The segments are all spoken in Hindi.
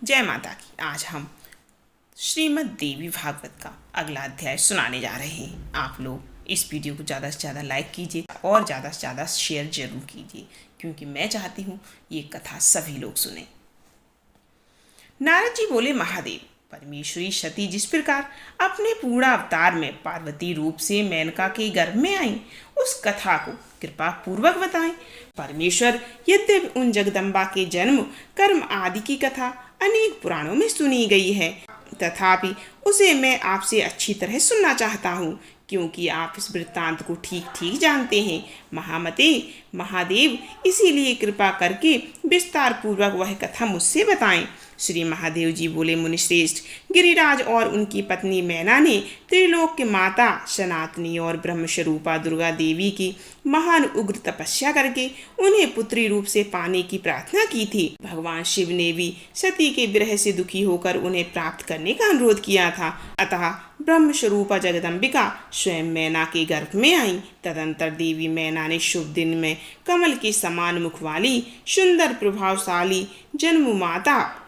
जय माता की। आज हम श्रीमद् देवी भागवत का अगला अध्याय सुनाने जा रहे हैं। आप लोग इस वीडियो को ज़्यादा से ज़्यादा लाइक कीजिए और ज़्यादा से ज़्यादा शेयर जरूर कीजिए, क्योंकि मैं चाहती हूँ ये कथा सभी लोग सुने। नारद जी बोले, महादेव, परमेश्वरी सती जिस प्रकार अपने पूर्ण अवतार में पार्वती रूप से मेनका के गर्भ में आई, उस कथा को कृपा पूर्वक बताएं। परमेश्वर यद्यपि उन जगदम्बा के जन्म कर्म आदि की कथा अनेक पुराणों में सुनी गई है, तथापि उसे मैं आपसे अच्छी तरह सुनना चाहता हूँ, क्योंकि आप इस वृत्तांत को ठीक ठीक जानते हैं। महामते, महादेव, इसीलिए कृपा करके विस्तार पूर्वक वह कथा मुझसे बताएं। श्री महादेव जी बोले, मुनिश्रेष्ठ, गिरिराज और उनकी पत्नी मैना ने त्रिलोक के माता सनातनी और ब्रह्मस्वरूपा दुर्गा देवी की महान उग्र तपस्या करके उन्हें पुत्री रूप से पाने की प्रार्थना की थी। भगवान शिव ने भी सती के विरह से दुखी होकर उन्हें प्राप्त करने का अनुरोध किया था। अतः ब्रह्मस्वरूपा जगदम्बिका स्वयं मैना के गर्भ में आई। तदंतर देवी मैना ने शुभ दिन में कमल के समान मुख वाली सुंदर प्रभावशाली जन्म माता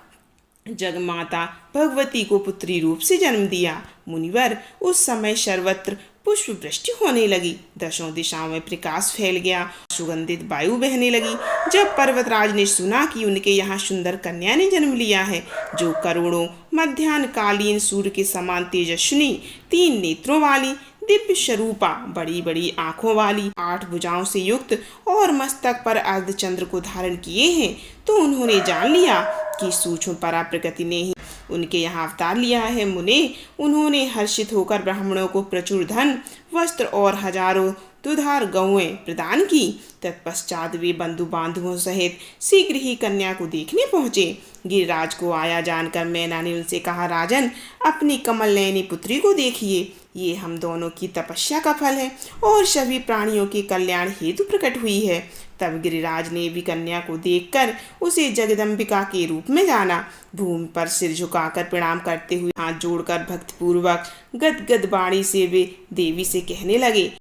जगमाता भगवती को पुत्री रूप से जन्म दिया। मुनिवर, उस समय सर्वत्र पुष्प वृष्टि होने लगी, दशों दिशाओं में प्रकाश फैल गया, सुगंधित वायु बहने लगी। जब पर्वतराज ने सुना कि उनके यहाँ सुंदर कन्या ने जन्म लिया है, जो करोड़ों मध्याह्न कालीन सूर्य के समान तेजस्विनी, 3 नेत्रों वाली, दिव्य स्वरूपा, बड़ी बड़ी आंखों वाली, 8 भुजाओं से युक्त और मस्तक पर अर्धचंद्र को धारण किए हैं, तो उन्होंने जान लिया कि सूक्ष्म परा प्रकृति ने ही उनके यहाँ अवतार लिया है। मुने, उन्होंने हर्षित होकर ब्राह्मणों को प्रचुर धन, वस्त्र और हजारों दुधार गौएं प्रदान की। तत्पश्चात वे बंधु बांधवों सहित शीघ्र ही कन्या को देखने पहुँचे। गिरिराज को आया जानकर मैना ने उनसे कहा, राजन, अपनी कमल नयनी पुत्री को देखिए, ये हम दोनों की तपस्या का फल है और सभी प्राणियों के कल्याण हेतु प्रकट हुई है। तब गिरिराज ने भी कन्या को देखकर उसे जगदम्बिका के रूप में जाना। भूमि पर सिर झुकाकर प्रणाम करते हुए हाथ जोड़कर भक्तिपूर्वक गदगद वाणी से वे देवी से कहने लगे,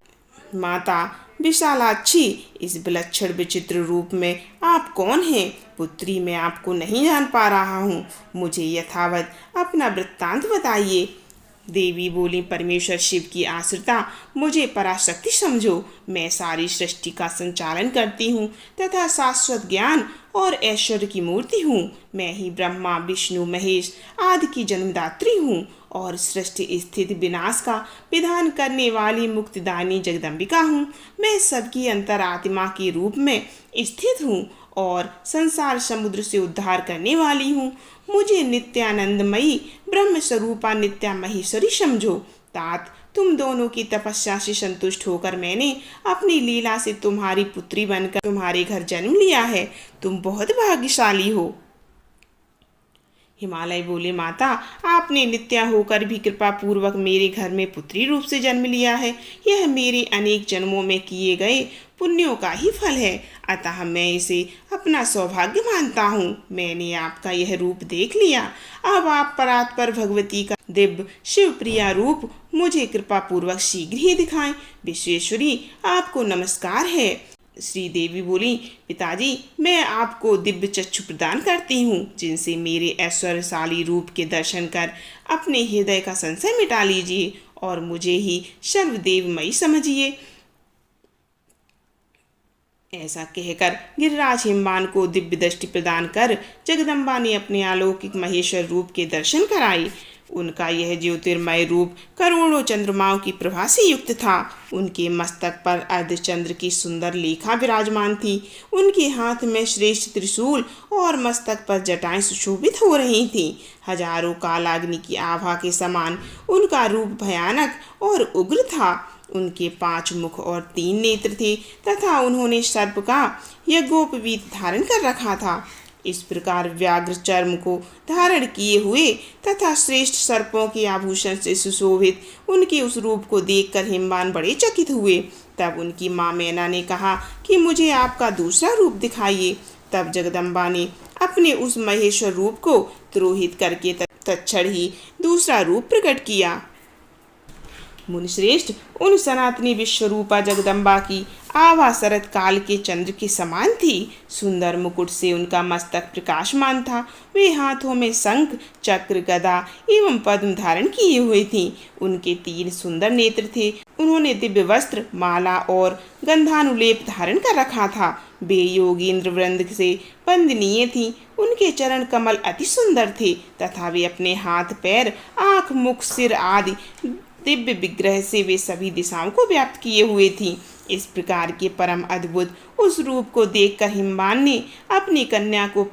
माता विशालाक्षी, इस विलक्षण विचित्र रूप में आप कौन हैं? पुत्री, मैं आपको नहीं जान पा रहा हूँ, मुझे यथावत अपना वृत्तांत बताइए। देवी बोली, परमेश्वर शिव की आश्रिता, मुझे पराशक्ति समझो। मैं सारी सृष्टि का संचालन करती हूँ तथा शाश्वत ज्ञान और ऐश्वर्य की मूर्ति हूँ। मैं ही ब्रह्मा विष्णु महेश आदि की जन्मदात्री हूँ और सृष्टि स्थिति विनाश का विधान करने वाली मुक्तिदानी जगदम्बिका हूँ। मैं सबकी अंतरात्मा के रूप में स्थित हूँ और संसार समुद्र से उद्धार करने वाली हूँ। मुझे नित्यानंदमयी ब्रह्म स्वरूपा नित्या महेश्वरी समझो। तात, तुम दोनों की तपस्या से संतुष्ट होकर मैंने अपनी लीला से तुम्हारी पुत्री बनकर तुम्हारे घर जन्म लिया है। तुम बहुत भाग्यशाली हो। हिमालय बोले, माता, आपने नित्या होकर भी कृपा पूर्वक मेरे घर में पुत्री रूप से जन्म लिया है। यह मेरे अनेक जन्मों में किए गए पुण्यों का ही फल है, अतः मैं इसे अपना सौभाग्य मानता हूँ। मैंने आपका यह रूप देख लिया, अब आप परात्पर भगवती का दिव्य शिवप्रिया रूप मुझे कृपा पूर्वक शीघ्र ही दिखाएं। विश्वेश्वरी, आपको नमस्कार है। श्री देवी बोली, पिताजी, मैं आपको दिव्य चक्षु प्रदान करती हूँ, जिनसे मेरे ऐश्वर्यशाली रूप के दर्शन कर अपने हृदय का संशय मिटा लीजिए और मुझे ही सर्वदेवमयी समझिए। ऐसा कहकर गिरिराज हिमवान को दिव्य दृष्टि प्रदान कर जगदम्बा ने अपने अलौकिक महेश्वर रूप के दर्शन कराए। उनका यह ज्योतिर्मय रूप करोड़ों चंद्रमाओं की प्रभा से युक्त था। उनके मस्तक पर अर्धचंद्र की सुंदर लेखा विराजमान थी। उनके हाथ में श्रेष्ठ त्रिशूल और मस्तक पर जटाएं सुशोभित हो रही थीं। हजारों कालाग्नि की आभा के समान उनका रूप भयानक और उग्र था। उनके 5 मुख और 3 नेत्र थे तथा उन्होंने सर्प का यज्ञोपवीत धारण कर रखा था। इस प्रकार व्याघ्र चर्म को धारण किए हुए तथा श्रेष्ठ सर्पों के आभूषण से सुशोभित उनके उस रूप को देखकर हिमवान बड़े चकित हुए। तब उनकी माँ मैना ने कहा कि मुझे आपका दूसरा रूप दिखाइए। तब जगदम्बा ने अपने उस महेश्वर रूप को तिरोहित करके तत्क्षण ही दूसरा रूप प्रकट किया। मुनिश्रेष्ठ, उन सनातनी विश्वरूपा जगदम्बा की आभा शरद काल के चंद्र के समान थी। सुंदर मुकुट से उनका मस्तक प्रकाशमान था। वे हाथों में शंख, चक्र, गदा एवं पद्म धारण किए हुए थीं। उनके 3 सुंदर नेत्र थे। उन्होंने दिव्य वस्त्र, माला और गंधानुलेप धारण कर रखा था। वे योगींद्र वृंद से वंदनीय थीं। उनके चरण कमल अति सुंदर थे तथा वे अपने हाथ, पैर, आँख, मुख, सिर आदि दिव्य विग्रह से वे सभी दिशाओं को व्याप्त किए हुए थीं। इस प्रकार के परम अद्भुत उस रूप को देखकर हिमवान ने अपनी कन्या को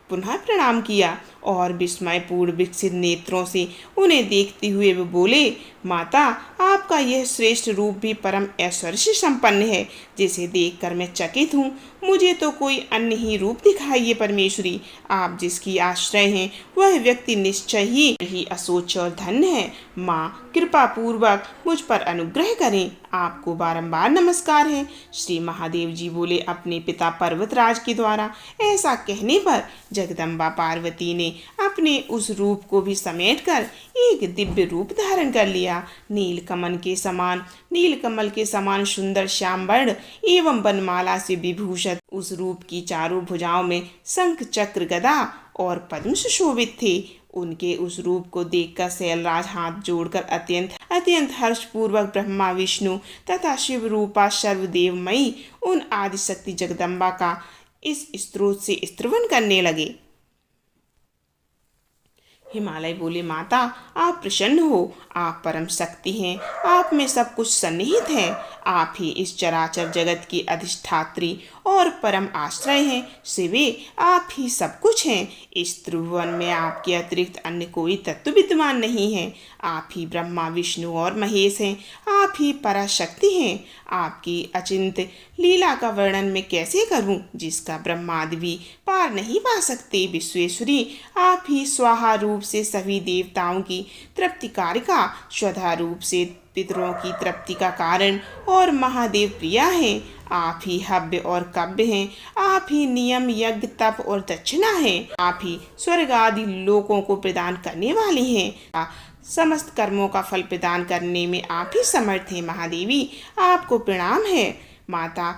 पुनः प्रणाम किया और विस्मयपूर्ण विकसित नेत्रों से उन्हें देखते हुए वे बोले, माता, आपका यह श्रेष्ठ रूप भी परम ऐश्वर्य से संपन्न है, जिसे देखकर मैं चकित हूँ। मुझे तो कोई अन्य ही रूप दिखाइए परमेश्वरी। आप जिसकी आश्रय हैं वह व्यक्ति निश्चय ही असोच और धन्य है। माँ, कृपा पूर्वक मुझ पर अनुग्रह करें। आपको बारंबार नमस्कार है। श्री महादेव जी बोले, अपने पिता पर्वतराज के द्वारा ऐसा कहने पर जगदम्बा पार्वती ने अपने उस रूप को भी समेटकर एक दिव्य रूप धारण कर लिया। नीलकमल के समान सुंदर श्याम वर्ण एवं वनमाला से विभूषित उस रूप की चारों भुजाओं में शंख, चक्र, गदा और पद्म सुशोभित थे। उनके उस रूप को देखकर शैलराज हाथ जोड़कर अत्यंत हर्षपूर्वक ब्रह्मा, विष्णु तथा शिव रूपा सर्वदेवमयी उन आदिशक्ति जगदम्बा का इस स्त्रोत से स्तवन करने लगे। हिमालय बोले, माता, आप प्रसन्न हो। आप परम शक्ति हैं। आप में सब कुछ सन्निहित है। आप ही इस चराचर जगत की अधिष्ठात्री और परम आश्रय हैं। शिवे, आप ही सब कुछ हैं। इस त्रिभुवन में आपके अतिरिक्त अन्य कोई तत्व विद्यमान नहीं है। आप ही ब्रह्मा, विष्णु और महेश हैं। आप ही पराशक्ति हैं। आपकी अचिंत लीला का वर्णन मैं कैसे करूं, जिसका ब्रह्मादि भी पार नहीं पा सकते। विश्वेश्वरी, आप ही स्वाहा रूप से सभी देवताओं की तृप्ति कारिका, स्वधा रूप से पितरों की तृप्ति का कारण और महादेव प्रिया हैं। आप ही हव्य और कव्य हैं। आप ही नियम, यज्ञ, तप और दक्षिणा हैं। आप ही स्वर्ग आदि लोकों को प्रदान करने वाले हैं। समस्त कर्मों का फल प्रदान करने में आप ही समर्थ हैं। महादेवी, आपको प्रणाम है। माता,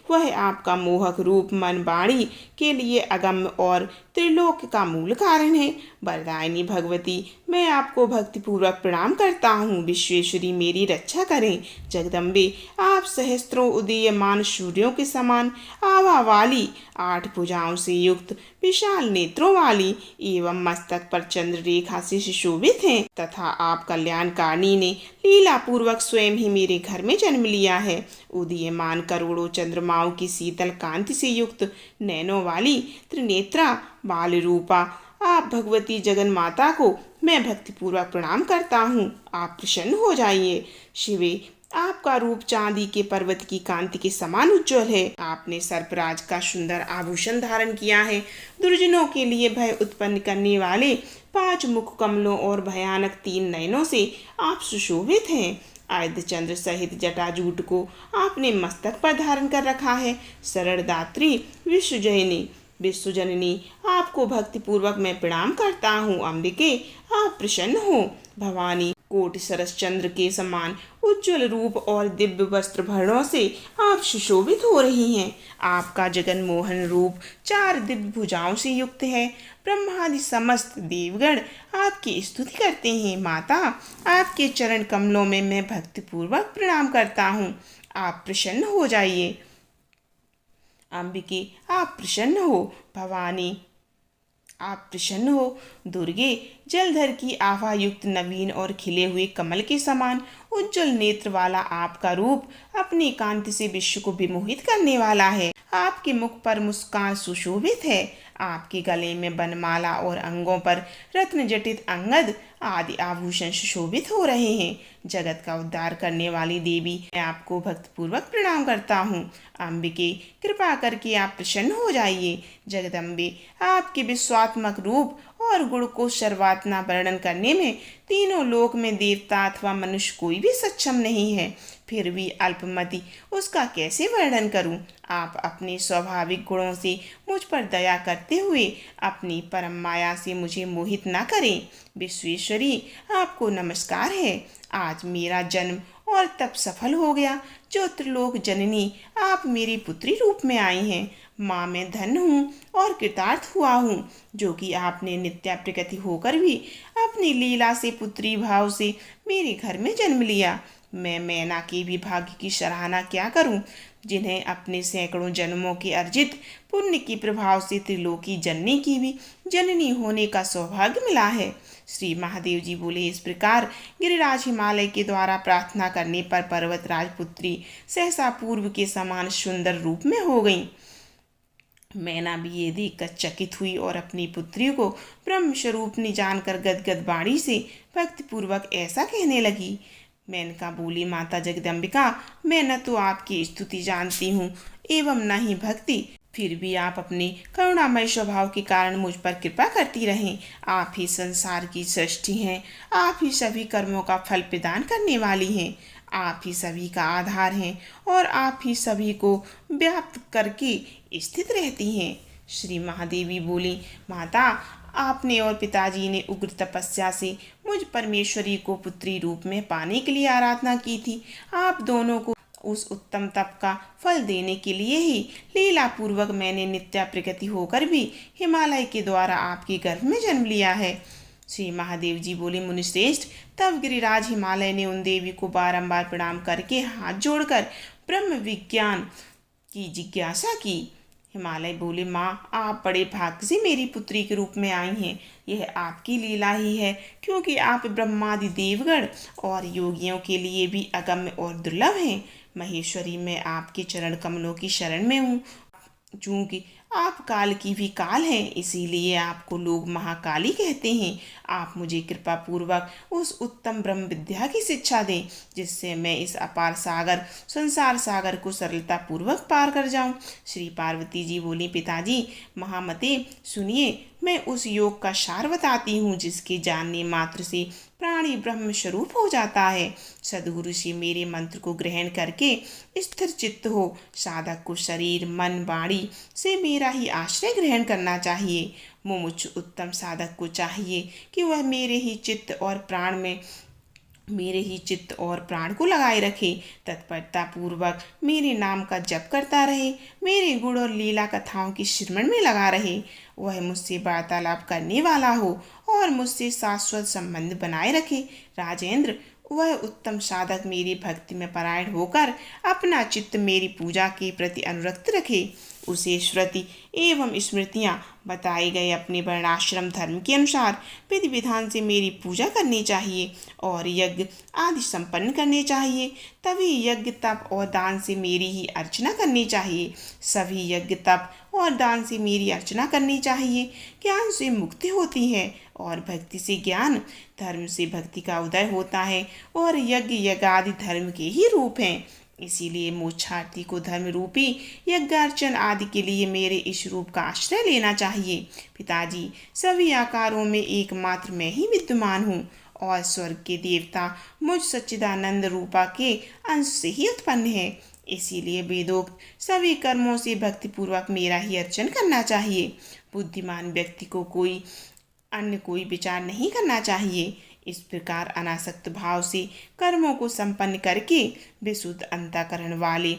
वह आपका मोहक रूप मन वाणी के लिए अगम्य और त्रिलोक का मूल कारण है। वरदायिनी भगवती, मैं आपको भक्तिपूर्वक प्रणाम करता हूँ। विश्वेश्वरी, मेरी रक्षा करें। जगदम्बे, आप सहस्त्रों उदीयमान सूर्यों के समान आभा वाली, 8 भुजाओं से युक्त, विशाल नेत्रों वाली एवं मस्तक पर चंद्र रेखा से सुशोभित हैं तथा आप कल्याणकारिणी ने लीला पूर्वक स्वयं ही मेरे घर में जन्म लिया है। उदीयमान करोड़ों चंद्रमाओं की शीतल कांति से युक्त नैनों वाली त्रिनेत्रा बाल रूपा आप भगवती जगन माता को मैं भक्तिपूर्वक प्रणाम करता हूँ। आप प्रसन्न हो जाइए। शिवे, आपका रूप चांदी के पर्वत की कांति के समान उज्जवल है। आपने सर्पराज का सुंदर आभूषण धारण किया है। दुर्जनों के लिए भय उत्पन्न करने वाले 5 मुख कमलों और भयानक 3 नयनों से आप सुशोभित हैं। अर्धचंद्र सहित जटाजूट को आपने मस्तक पर धारण कर रखा है। शरण दात्री विश्वजननी, आपको भक्तिपूर्वक मैं प्रणाम करता हूँ। अंबिके, आप प्रसन्न हो। भवानी, कोटि सरस चंद्र के समान उज्ज्वल रूप और दिव्य वस्त्र भरणों से आप सुशोभित हो रही हैं। आपका जगन मोहन रूप 4 दिव्य भुजाओं से युक्त है। ब्रह्मादि समस्त देवगण आपकी स्तुति करते हैं। माता, आपके चरण कमलों में मैं भक्तिपूर्वक प्रणाम करता हूँ। आप प्रसन्न हो जाइए। अंबिके, आप प्रसन्न हो। भवानी, आप प्रसन्न हो। दुर्गे, जलधर की आभा युक्त नवीन और खिले हुए कमल के समान उज्जवल नेत्र वाला आपका रूप अपनी कांति से विश्व को विमोहित करने वाला है। आपके मुख पर मुस्कान सुशोभित है। आपके गले में बनमाला और अंगों पर रत्न जटित अंगद आदि आभूषण सुशोभित हो रहे हैं। जगत का उद्धार करने वाली देवी, मैं आपको भक्तिपूर्वक प्रणाम करता हूँ। अंबिके, कृपा करके आप प्रसन्न हो जाइए। जगदम्बे, आपके विश्वात्मक रूप और गुण को सर्वात्मा वर्णन करने में तीनों लोक में देवता अथवा मनुष्य कोई भी सक्षम नहीं है। फिर भी अल्पमति उसका कैसे वर्णन करूं। आप अपने स्वाभाविक गुणों से मुझ पर दया करते हुए अपनी परम माया से मुझे मोहित न करें। विश्वेश्वरी, आपको नमस्कार है। आज मेरा जन्म और तप सफल हो गया। जो त्रिलोक जननी, आप मेरी पुत्री रूप में आई हैं। माँ, मैं धन्य हूँ और कृतार्थ हुआ हूँ जो कि आपने नित्या प्रकृति होकर भी अपनी लीला से पुत्री भाव से मेरे घर में जन्म लिया। मैं मैना के भी भाग्य की सराहना क्या करूं, जिन्हें अपने सैकड़ों जन्मों के अर्जित पुण्य के प्रभाव से त्रिलोकी जननी की भी जननी होने का सौभाग्य मिला है। श्री महादेव जी बोले, इस प्रकार गिरिराज हिमालय के द्वारा प्रार्थना करने पर पर्वतराज पुत्री सहसा पूर्व के समान सुंदर रूप में हो गई। मैना भी ये देखकर चकित हुई और अपनी पुत्री को ब्रह्म स्वरूपनी जानकर गदगद वाणी से भक्तिपूर्वक ऐसा कहने लगी। मेनका बोली, माता जगदम्बिका, मैं न तो आपकी स्तुति जानती हूँ एवं न ही भक्ति, फिर भी आप अपने करुणामय स्वभाव के कारण मुझ पर कृपा करती रहें। आप ही संसार की सृष्टि हैं, आप ही सभी कर्मों का फल प्रदान करने वाली हैं, आप ही सभी का आधार हैं और आप ही सभी को व्याप्त करके स्थित रहती हैं। श्री महादेवी बोली, माता, आपने और पिताजी ने उग्र तपस्या से मुझ परमेश्वरी को पुत्री रूप में पाने के लिए आराधना की थी। आप दोनों को उस उत्तम तप का फल देने के लिए ही लीला पूर्वक मैंने नित्या प्रकृति होकर भी हिमालय के द्वारा आपके गर्भ में जन्म लिया है। श्री महादेव जी बोले, मुनिश्रेष्ठ, तब गिरिराज हिमालय ने उन देवी को बारंबार प्रणाम करके हाथ जोड़कर ब्रह्म विज्ञान की जिज्ञासा की। हिमालय बोले, माँ, आप बड़े भाग्य से मेरी पुत्री के रूप में आई हैं। यह आपकी लीला ही है, क्योंकि आप ब्रह्मादि देवगण और योगियों के लिए भी अगम्य और दुर्लभ हैं। महेश्वरी, मैं आपके चरण कमलों की शरण में हूँ। चूंकि आप काल की भी काल हैं, इसीलिए आपको लोग महाकाली कहते हैं। आप मुझे कृपा पूर्वक उस उत्तम ब्रह्म विद्या की शिक्षा दें, जिससे मैं इस अपार सागर संसार सागर को सरलता पूर्वक पार कर जाऊं। श्री पार्वती जी बोली, पिताजी महामते, सुनिए, मैं उस योग का सार बताती हूँ जिसके जानने मात्र से प्राणी ब्रह्म स्वरूप हो जाता है। सद्गुरु से मेरे मंत्र को ग्रहण करके स्थिर चित्त हो साधक को शरीर मन वाणी से मेरा ही आश्रय ग्रहण करना चाहिए। मुमुक्षु उत्तम साधक को चाहिए कि वह मेरे ही चित्त और प्राण को लगाए रखे, तत्परता पूर्वक मेरे नाम का जप करता रहे, मेरे गुण और लीला कथाओं की श्रवण में लगा रहे। वह मुझसे वार्तालाप करने वाला हो और मुझसे शाश्वत संबंध बनाए रखे। राजेंद्र, वह उत्तम साधक मेरी भक्ति में परायण होकर अपना चित्त मेरी पूजा के प्रति अनुरक्त रखे। उसे श्रुति एवं स्मृतियाँ बताए गए अपने वर्णाश्रम धर्म के अनुसार विधि विधान से मेरी पूजा करनी चाहिए और यज्ञ आदि संपन्न करने चाहिए। तभी यज्ञ तप और दान से मेरी ही अर्चना करनी चाहिए। सभी यज्ञ तप और दान से मेरी अर्चना करनी चाहिए। ज्ञान से मुक्ति होती है और भक्ति से ज्ञान, धर्म से भक्ति का उदय होता है और यज्ञ यज्ञादि धर्म के ही रूप हैं। इसीलिए मोक्षार्थी को धर्म रूपी यज्ञार्चन आदि के लिए मेरे इस रूप का आश्रय लेना चाहिए। पिताजी, सभी आकारों में एकमात्र मैं ही विद्यमान हूँ और स्वर्ग के देवता मुझ सच्चिदानंद रूपा के अंश से ही उत्पन्न है। इसीलिए वेदोक्त सभी कर्मों से भक्तिपूर्वक मेरा ही अर्चन करना चाहिए। बुद्धिमान व्यक्ति को कोई विचार नहीं करना चाहिए। इस प्रकार अनासक्त भाव से कर्मों को संपन्न करके विशुद्ध अंतःकरण वाले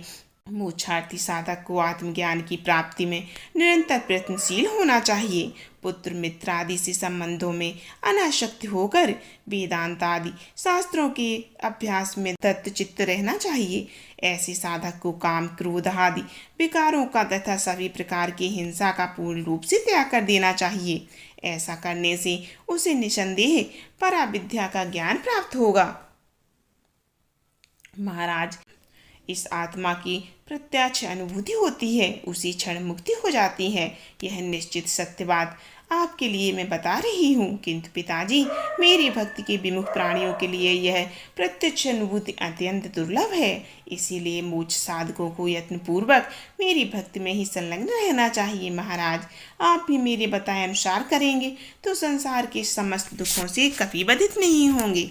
मोक्षार्थी साधक को आत्मज्ञान की प्राप्ति में निरंतर प्रयत्नशील होना चाहिए। पुत्र मित्र आदि से संबंधों में अनासक्त होकर वेदांत आदि शास्त्रों के अभ्यास में तत्चित्त रहना चाहिए। ऐसे साधक को काम क्रोध आदि विकारों का तथा सभी प्रकार की हिंसा का पूर्ण रूप से त्याग कर देना चाहिए। ऐसा करने से उसे निसंदेह पराविद्या का ज्ञान प्राप्त होगा। महाराज, इस आत्मा की प्रत्यक्ष अनुभूति होती है, उसी क्षण मुक्ति हो जाती है। यह निश्चित सत्य बात आपके लिए मैं बता रही हूँ, किंतु पिताजी, मेरी भक्ति के विमुख प्राणियों के लिए यह प्रत्यक्ष अनुभूति अत्यंत दुर्लभ है। इसीलिए मोक्ष साधकों को यत्नपूर्वक मेरी भक्ति में ही संलग्न रहना चाहिए। महाराज, आप भी मेरे बताए अनुसार करेंगे तो संसार के समस्त दुखों से कभी बाधित नहीं होंगे।